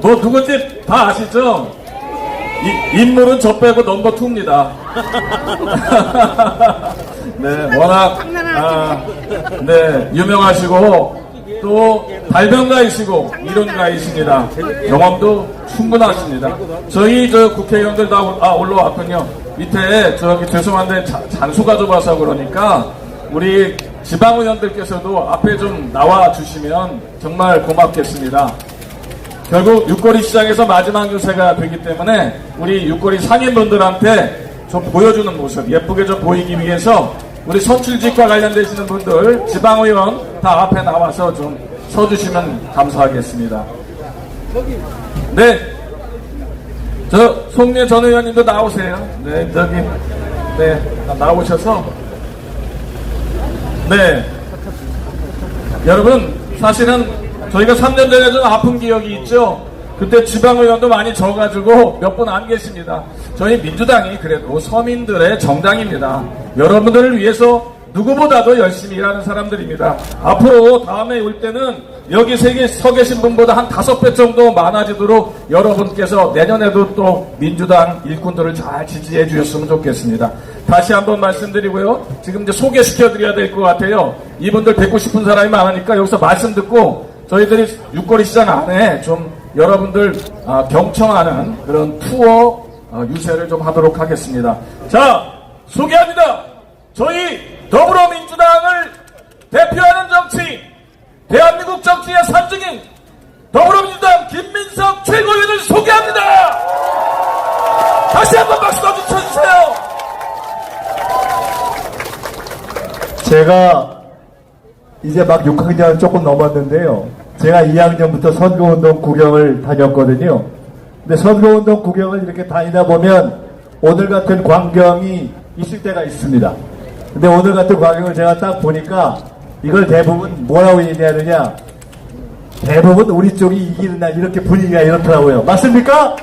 뭐 누군지 다 아시죠? 인물은 저 빼고 넘버 2입니다. 네, 워낙 네, 유명하시고 또 발명가이시고 이론가이십니다. 경험도 충분하십니다. 저희 국회의원들 다 올라왔군요. 밑에 죄송한데 잔수가 좁아서 그러니까 우리 지방의원들께서도 앞에 좀 나와 주시면 정말 고맙겠습니다. 결국 육거리 시장에서 마지막 유세가 되기 때문에 우리 육거리 상인분들한테 좀 보여주는 모습, 예쁘게 좀 보이기 위해서 우리 선출직과 관련되시는 분들, 지방의원 다 앞에 나와서 좀 서주시면 감사하겠습니다. 네. 송래 전 의원님도 나오세요. 네, 네, 나오셔서. 네. 여러분, 사실은 저희가 3년 전에 좀 아픈 기억이 있죠? 그때 지방의원도 많이 져가지고 몇 분 안 계십니다. 저희 민주당이 그래도 서민들의 정당입니다. 여러분들을 위해서 누구보다도 열심히 일하는 사람들입니다. 앞으로 다음에 올 때는 여기 서 계신 분보다 한 5배 정도 많아지도록 여러분께서 내년에도 또 민주당 일꾼들을 잘 지지해 주셨으면 좋겠습니다. 다시 한번 말씀드리고요. 지금 이제 소개시켜 드려야 될 것 같아요. 이분들 뵙고 싶은 사람이 많으니까 여기서 말씀 듣고 저희들이 육거리 시장 안에 좀 여러분들 경청하는 그런 투어 유세를 좀 하도록 하겠습니다. 자, 소개합니다. 저희 더불어민주당을 대표하는 정치인, 대한민국 정치의 산증인 더불어민주당 김민석 최고위원을 소개합니다. 다시 한번 박수 쳐주세요. 제가 이제 막 6학년 조금 넘었는데요. 제가 2학년부터 선거운동 구경을 다녔거든요. 근데 선거운동 구경을 이렇게 다니다 보면 오늘 같은 광경이 있을 때가 있습니다. 근데 오늘 같은 광경을 제가 딱 보니까 이걸 대부분 뭐라고 얘기하느냐, 대부분 우리 쪽이 이기는 날 이렇게 분위기가 이렇더라고요. 맞습니까?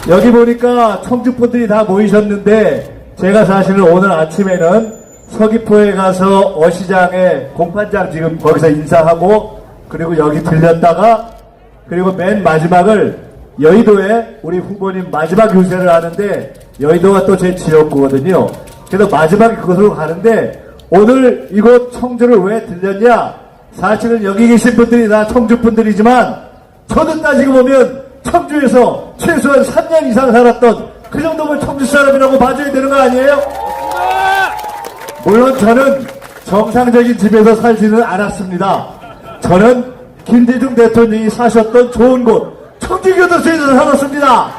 여기 보니까 청주분들이 다 모이셨는데 제가 사실은 오늘 아침에는 서귀포에 가서 어시장에 공판장 지금 거기서 인사하고 그리고 여기 들렸다가 그리고 맨 마지막을 여의도에 우리 후보님 마지막 유세를 하는데 여의도가 또 제 지역구거든요. 그래서 마지막에 그곳으로 가는데 오늘 이곳 청주를 왜 들렸냐? 사실은 여기 계신 분들이 다 청주 분들이지만 저도 따지고 보면 청주에서 최소한 3년 이상 살았던 그 정도면 청주 사람이라고 봐줘야 되는 거 아니에요? 물론 저는 정상적인 집에서 살지는 않았습니다. 저는 김대중 대통령이 사셨던 좋은 곳 청주교도소에서 살았습니다.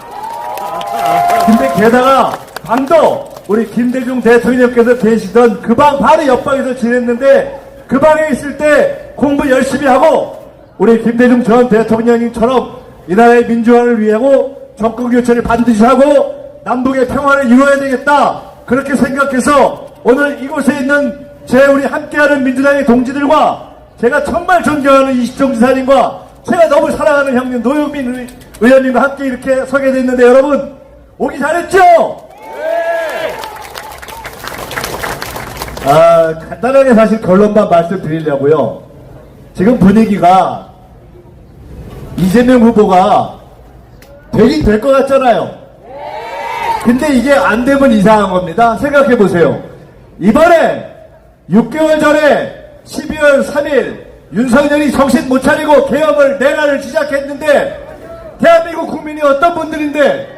근데 게다가 방도 우리 김대중 대통령께서 계시던 그 방 바로 옆방에서 지냈는데 그 방에 있을 때 공부 열심히 하고 우리 김대중 전 대통령님처럼 이 나라의 민주화를 위하고 정권교체를 반드시 하고 남북의 평화를 이루어야 되겠다 그렇게 생각해서 오늘 이곳에 있는 우리 함께하는 민주당의 동지들과 제가 정말 존경하는 이시정 지사님과 제가 너무 사랑하는 형님 노영민 의원님과 함께 이렇게 서게 됐는데 여러분 오기 잘했죠? 네! 간단하게 사실 결론만 말씀드리려고요. 지금 분위기가 이재명 후보가 되긴 될 것 같잖아요. 근데 이게 안 되면 이상한 겁니다. 생각해 보세요. 이번에 6개월 전에 12월 3일 윤석열이 정신 못 차리고 계엄을 내란을 시작했는데 대한민국 국민이 어떤 분들인데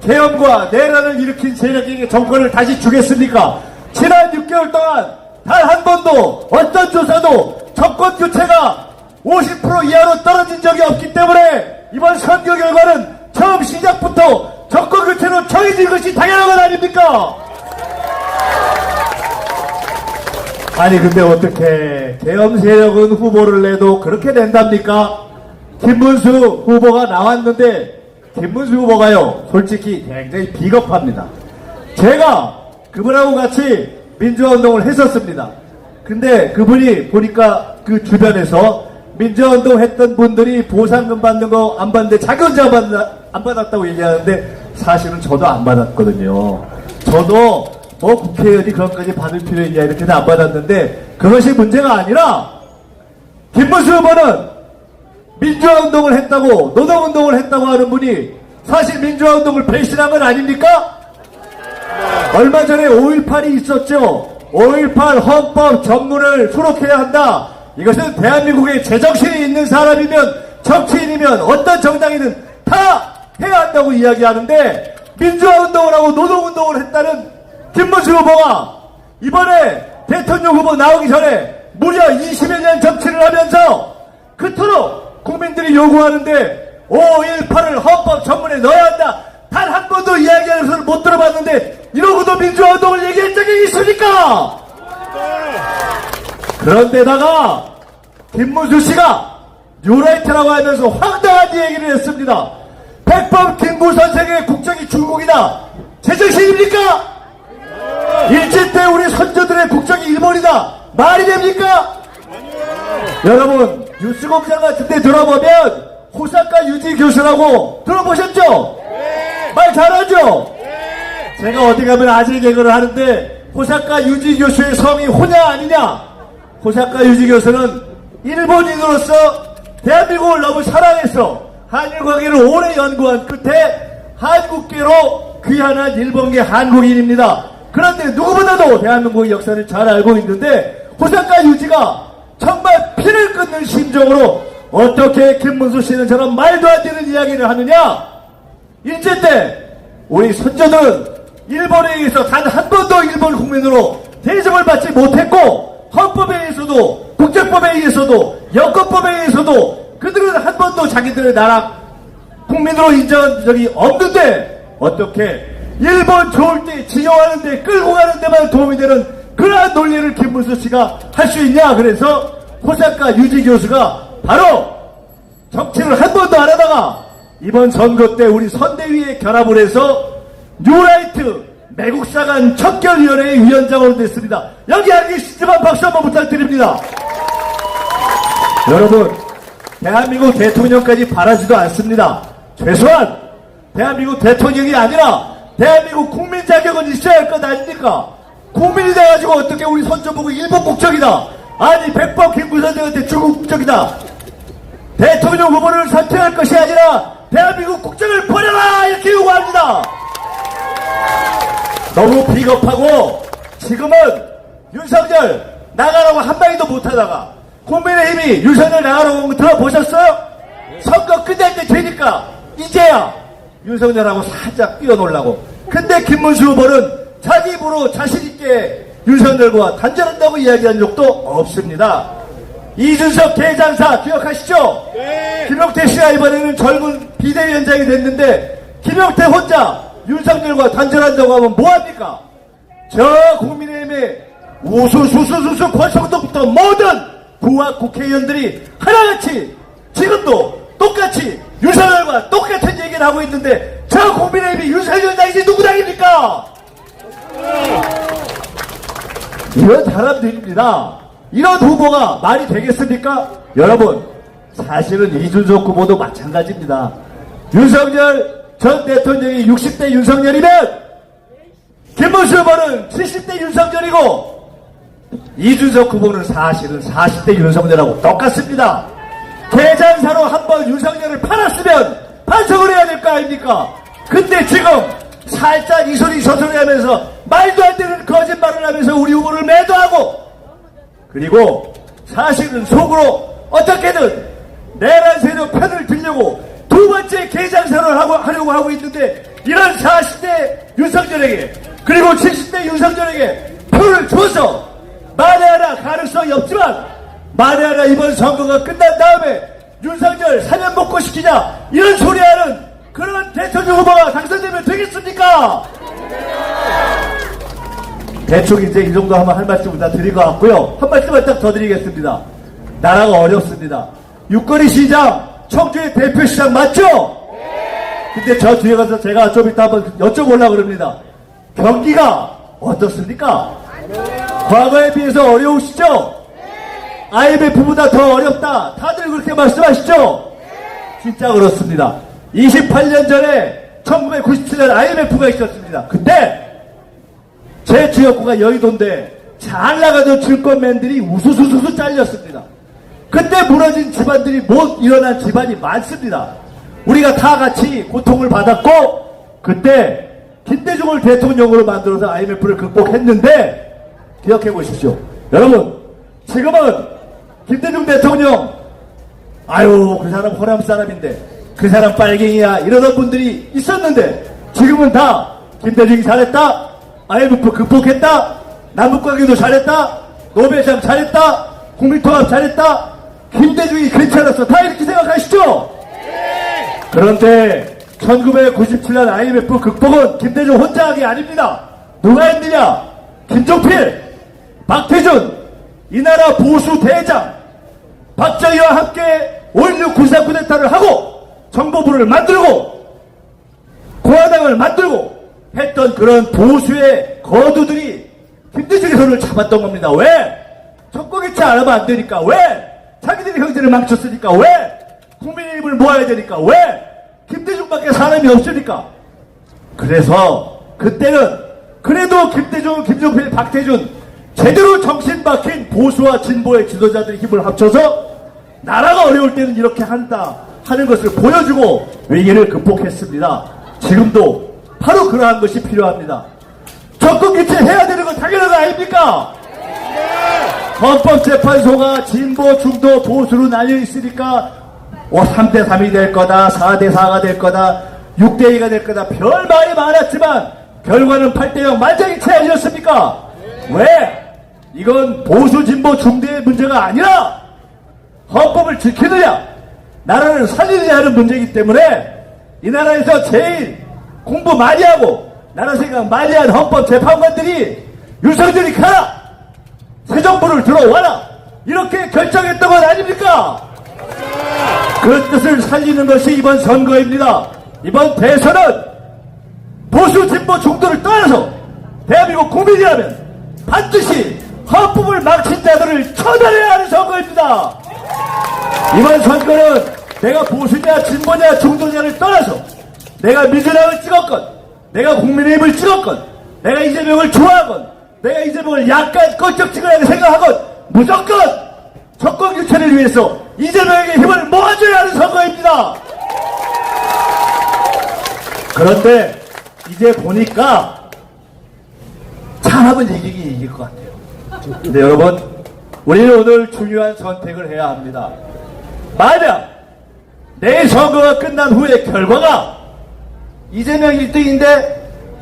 계엄과 내란을 일으킨 세력에게 정권을 다시 주겠습니까? 지난 6개월 동안 단 한 번도 어떤 조사도 정권 교체가 50% 이하로 떨어진 적이 없기 때문에 이번 선거 결과는 처음 시작부터 정권 교체로 정해진 것이 당연한 것 아닙니까? 아니 근데 어떻게 계엄 세력은 후보를 내도 그렇게 된답니까? 김문수 후보가 나왔는데 김문수 후보가요 솔직히 굉장히 비겁합니다. 제가 그분하고 같이 민주화운동을 했었습니다. 근데 그분이 보니까 그 주변에서 민주화운동 했던 분들이 보상금 받는 거 안 받는데 자기 혼자 안 받았다고 얘기하는데 사실은 저도 안 받았거든요. 저도 뭐 국회의원이 그런까지 받을 필요 있냐 이렇게 안 받았는데 그것이 문제가 아니라 김문수 후보는 민주화운동을 했다고, 노동운동을 했다고 하는 분이 사실 민주화운동을 배신한 건 아닙니까? 얼마 전에 5.18이 있었죠. 5.18 헌법 전문을 수록해야 한다. 이것은 대한민국에 제정신이 있는 사람이면, 정치인이면, 어떤 정당이든 다 해야 한다고 이야기하는데, 민주화운동을 하고 노동운동을 했다는 김문수 후보가 이번에 대통령 후보 나오기 전에 무려 20여 년 정치를 하면서 그토록 국민들이 요구하는데 5.18을 헌법 전문에 넣어야 한다. 단 한 번도 이야기하는 것을 못 들어봤는데 이러고도 민주화운동을 얘기한 적이 있습니까? 그런데다가 김문수 씨가 뉴라이트라고 하면서 황당한 얘기를 했습니다. 백범 김구 선생의 국적이 중국이다. 제정신입니까? 일제 때 우리 선조들의 국적이 일본이다. 말이 됩니까? 여러분 뉴스공장 같은 데 들어보면 호사카 유지 교수라고 들어보셨죠? 말 잘하죠? 제가 어디 가면 아재 개그를 하는데 호사카 유지 교수의 성이 호냐 아니냐? 호사카 유지 교수는 일본인으로서 대한민국을 너무 사랑해서 한일 관계를 오래 연구한 끝에 한국계로 귀환한 일본계 한국인입니다. 그런데 누구보다도 대한민국의 역사를 잘 알고 있는데 호사카 유지가 정말 피를 끊는 심정으로 어떻게 김문수 씨는 저런 말도 안 되는 이야기를 하느냐? 일제 때 우리 선조들은 일본에 의해서 단 한 번도 일본 국민으로 대접을 받지 못했고 헌법에 의해서도 국제법에 의해서도 여권법에 의해서도 그들은 한 번도 자기들의 나라 국민으로 인정한 적이 없는데 어떻게 일본 좋을 때 지용하는 데 끌고 가는 데만 도움이 되는 그러한 논리를 김문수 씨가 할 수 있냐? 그래서 호사카 유지 교수가 바로 정치를 한 번도 안 하다가 이번 선거 때 우리 선대위에 결합을 해서 뉴라이트 매국사관 척결위원회의 위원장으로 됐습니다. 여기 앉은 시지만 박수 한번 부탁드립니다. 여러분 대한민국 대통령까지 바라지도 않습니다. 최소한 대한민국 대통령이 아니라 대한민국 국민 자격은 있어야 할 것 아닙니까? 국민이 돼가지고 어떻게 우리 선조 보고 일본 국적이다. 아니 백범 김구 선생한테 중국 국적이다. 대통령 후보를 선택할 것이 아니라 대한민국 국적을 버려라 이렇게 요구합니다. 너무 비겁하고 지금은 윤석열 나가라고 한마디도 못하다가 국민의힘이 윤석열 나가라고 한 거 들어보셨어요? 선거 끝날 때 되니까 이제야 윤석열하고 살짝 뛰어놀라고. 근데 김문수 후보는 자기 입으로 자신있게 윤석열과 단절한다고 이야기한 적도 없습니다. 이준석 대장사 기억하시죠? 네. 김용태 씨가 이번에는 젊은 비대위원장이 됐는데 김용태 혼자 윤석열과 단절한다고 하면 뭐합니까? 저 국민의힘의 우수수수수수 권성동부터 모든 부하 국회의원들이 하나같이 지금도 똑같이 윤석열과 똑같은 얘기를 하고 있는데 저 국민의힘이 윤석열 당이지 누구 당입니까? 이런 사람들입니다. 이런 후보가 말이 되겠습니까? 여러분 사실은 이준석 후보도 마찬가지입니다. 윤석열 전 대통령이 60대 윤석열이면 김문수 후보는 70대 윤석열이고 이준석 후보는 사실은 40대 윤석열하고 똑같습니다. 대장사로 한번 윤석열을 팔았으면 반성을 해야 될 거 아닙니까? 근데 지금 살짝 이 소리 저 소리 하면서 말도 안 되는 거짓말을 하면서 우리 후보를 매도하고 그리고 사실은 속으로 어떻게든 내란 세력 편을 들려고 두 번째 개장사를 하려고 하고 있는데 이런 40대 윤석열에게 그리고 70대 윤석열에게 표를 줘서 만에 하나 가능성이 없지만 만에 하나 이번 선거가 끝난 다음에 윤석열 사면 복구시키자 이런 소리하는 그런 대통령 후보가 당선되면 되겠습니까? 대충 이제 이 정도 한번 할 말씀 다 드릴 것 같고요. 한 말씀만 딱 더 드리겠습니다. 나라가 어렵습니다. 육거리 시장, 청주의 대표 시장 맞죠? 근데 저 뒤에 가서 제가 좀 이따 한번 여쭤보려고 그럽니다. 경기가 어떻습니까? 과거에 비해서 어려우시죠? IMF보다 더 어렵다. 다들 그렇게 말씀하시죠? 진짜 그렇습니다. 28년 전에 1997년 IMF가 있었습니다. 근데 제 지역구가 여의도인데 잘 나가던 증권맨들이 우수수수수 잘렸습니다. 그때 무너진 집안들이 못 일어난 집안이 많습니다. 우리가 다 같이 고통을 받았고 그때 김대중을 대통령으로 만들어서 IMF를 극복했는데 기억해 보십시오. 여러분 지금은 김대중 대통령 아유 그 사람 호남 사람인데 그 사람 빨갱이야 이러던 분들이 있었는데 지금은 다 김대중이 잘했다, IMF 극복했다, 남북관계도 잘했다, 노벨상 잘했다, 국민통합 잘했다, 김대중이 괜찮았어 다 이렇게 생각하시죠? 그런데 1997년 IMF 극복은 김대중 혼자 한 게 아닙니다. 누가 했느냐? 김종필, 박태준, 이 나라 보수 대장 박정희와 함께 5.16 군사쿠데타를 하고 정보부를 만들고 공화당을 만들고 했던 그런 보수의 거두들이 김대중의 손을 잡았던 겁니다. 왜? 정권교체 안 하면 안 되니까. 왜? 자기들이 형제를 망쳤으니까. 왜? 국민의 힘을 모아야 되니까. 왜? 김대중밖에 사람이 없으니까. 그래서 그때는 그래도 김대중, 김종필, 박태준 제대로 정신 박힌 보수와 진보의 지도자들의 힘을 합쳐서 나라가 어려울 때는 이렇게 한다 하는 것을 보여주고 위기를 극복했습니다. 지금도 바로 그러한 것이 필요합니다. 정권 교체해야 되는 건 당연한 거 아닙니까? 헌법재판소가 진보, 중도, 보수로 나뉘어 있으니까 3대3이 될 거다, 4대4가 될 거다, 6대2가 될 거다, 별 말이 많았지만 결과는 8대0 만장일치 아니었습니까? 왜? 이건 보수, 진보, 중대의 문제가 아니라 헌법을 지키느냐, 나라를 살리느냐 하는 문제이기 때문에 이 나라에서 제일 공부 많이 하고 나라 생각 많이 한 헌법재판관들이 윤석열이 가라! 새 정부를 들어와라! 이렇게 결정했던 건 아닙니까? 그 뜻을 살리는 것이 이번 선거입니다. 이번 대선은 보수, 진보, 중도를 떠나서 대한민국 국민이라면 반드시 헌법을 망친 자들을 처단해야 하는 선거입니다. 이번 선거는 내가 보수냐, 진보냐, 중도냐를 떠나서 내가 민주당을 찍었건, 내가 국민의힘을 찍었건, 내가 이재명을 좋아하건, 내가 이재명을 약간 껄쩍지근하게 생각하건 무조건 정권 교체를 위해서 이재명에게 힘을 모아줘야 하는 선거입니다. 그런데 이제 보니까 잘하면 이기긴 이길 것 같아요. 근데 여러분, 우리는 오늘 중요한 선택을 해야 합니다. 만약 내일 선거가 끝난 후에 결과가 이재명 1등인데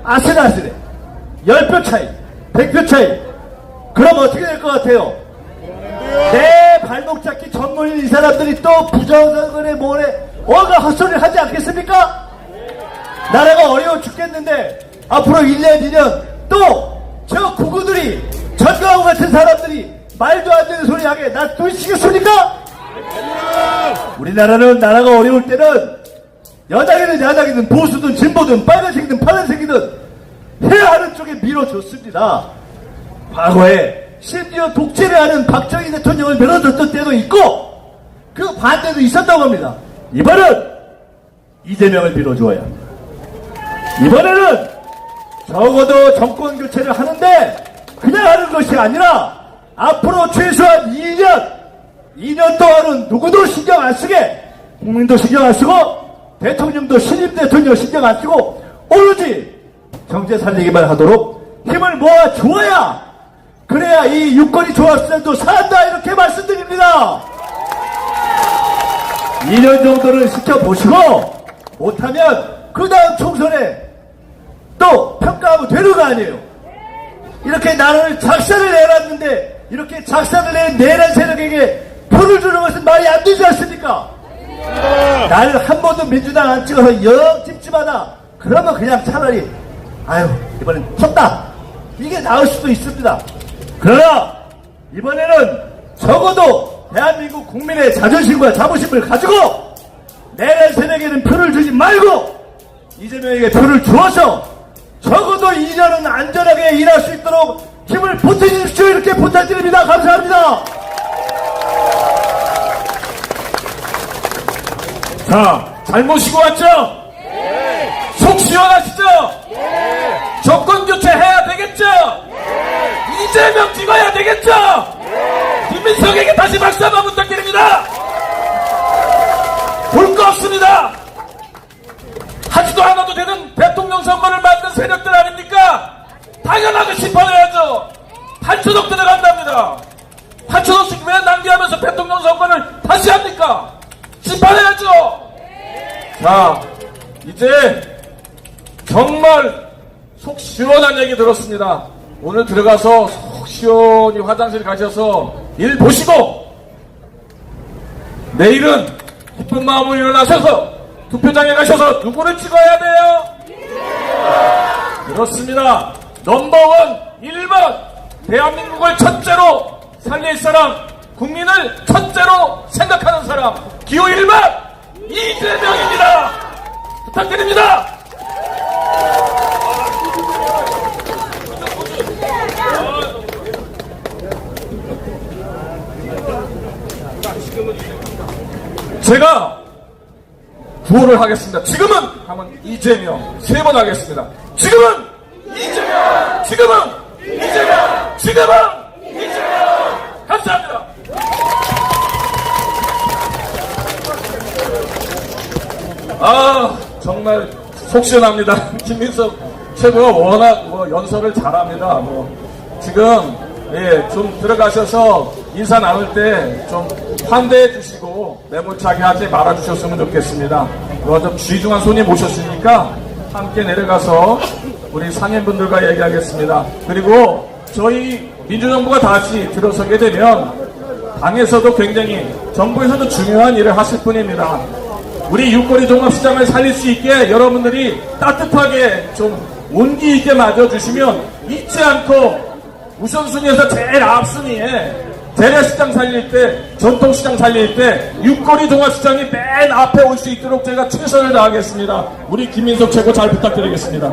아슬아슬해, 10표 차이, 100표 차이, 그럼 어떻게 될 것 같아요? 내 발목 잡기 전문인 이 사람들이 또 부정선거에 뭐래 어가 헛소리를 하지 않겠습니까? 나라가 어려워 죽겠는데 앞으로 1년 2년 또 저 구구들이 전가하고 같은 사람들이 말도 안 되는 소리 하게 놔두시겠습니까? 우리나라는 나라가 어려울 때는 여당이든 야당이든 보수든 진보든 빨간색이든 파란색이든 해야 하는 쪽에 밀어줬습니다. 과거에 심지어 독재를 하는 박정희 대통령을 밀어줬던 때도 있고 그 반대도 있었다고 합니다. 이번은 이재명을 밀어주어야 합니다. 이번에는 적어도 정권 교체를 하는데 그냥 하는 것이 아니라 앞으로 최소한 2년 동안은 누구도 신경 안 쓰게, 국민도 신경 안 쓰고 대통령도 신임 대통령 신경 안 쓰고 오로지 경제 살리기만 하도록 힘을 모아 주어야, 그래야 이 유권이 좋았을 때도 산다 이렇게 말씀드립니다. 2년 정도를 지켜보시고 못하면 그 다음 총선에 또 평가하면 되는 거 아니에요. 이렇게 나라를 작사를 내놨는데 이렇게 작사를 내란 세력에게 표를 주는 것은 말이 안 되지 않습니까? 나를 한 번도 민주당 안 찍어서 영 찝찝하다 그러면 그냥 차라리 아유 이번엔 섰다 이게 나을 수도 있습니다. 그러나 이번에는 적어도 대한민국 국민의 자존심과 자부심을 가지고 내란 세력에는 표를 주지 말고 이재명에게 표를 주어서 적어도 2년은 안전하게 일할 수 있도록 힘을 보태주십시오. 이렇게 부탁드립니다. 감사합니다. 자, 잘 모시고 왔죠? 네. 속 시원하시죠? 네. 정권 교체 해야 되겠죠? 네. 이재명 찍어야 되겠죠? 네. 김민석에게 다시 박수 한번 부탁드립니다. 볼 거 없습니다. 하지도 않아도 되는 대통령 선거를 만든 세력들 아닙니까? 당연하게 심판해야죠. 8천억 들어간답니다. 8천억씩 왜 낭비하면서 대통령 선거를 다시 합니까? 심판해야죠. 자, 이제 정말 속 시원한 얘기 들었습니다. 오늘 들어가서 속 시원히 화장실 가셔서 일 보시고 내일은 기쁜 마음으로 일어나셔서 투표장에 가셔서 누구를 찍어야 돼요? 그렇습니다. 넘버원 1번 대한민국을 첫째로 살릴 사람, 국민을 첫째로 생각하는 사람, 기호 1번 이재명입니다. 부탁드립니다. 제가 구호를 하겠습니다. 지금은 하면 이재명 3번 하겠습니다. 지금은 이재명, 지금은 이재명, 지금은 이재명. 감사합니다. 아, 정말 속 시원합니다. 김민석 최고가 워낙 연설을 잘합니다. 지금 좀 들어가셔서 인사 나눌 때 좀 환대해 주시고 매몰차게 하지 말아 주셨으면 좋겠습니다. 좀 귀중한 손님 모셨으니까 함께 내려가서 우리 상인분들과 얘기하겠습니다. 그리고 저희 민주정부가 다시 들어서게 되면 당에서도 굉장히 정부에서도 중요한 일을 하실 분입니다. 우리 육거리 종합시장을 살릴 수 있게 여러분들이 따뜻하게 좀 온기 있게 맞아주시면 잊지 않고 우선순위에서 제일 앞순위에 재래시장 살릴 때, 전통시장 살릴 때 육거리 종합시장이 맨 앞에 올 수 있도록 제가 최선을 다하겠습니다. 우리 김민석 최고 잘 부탁드리겠습니다.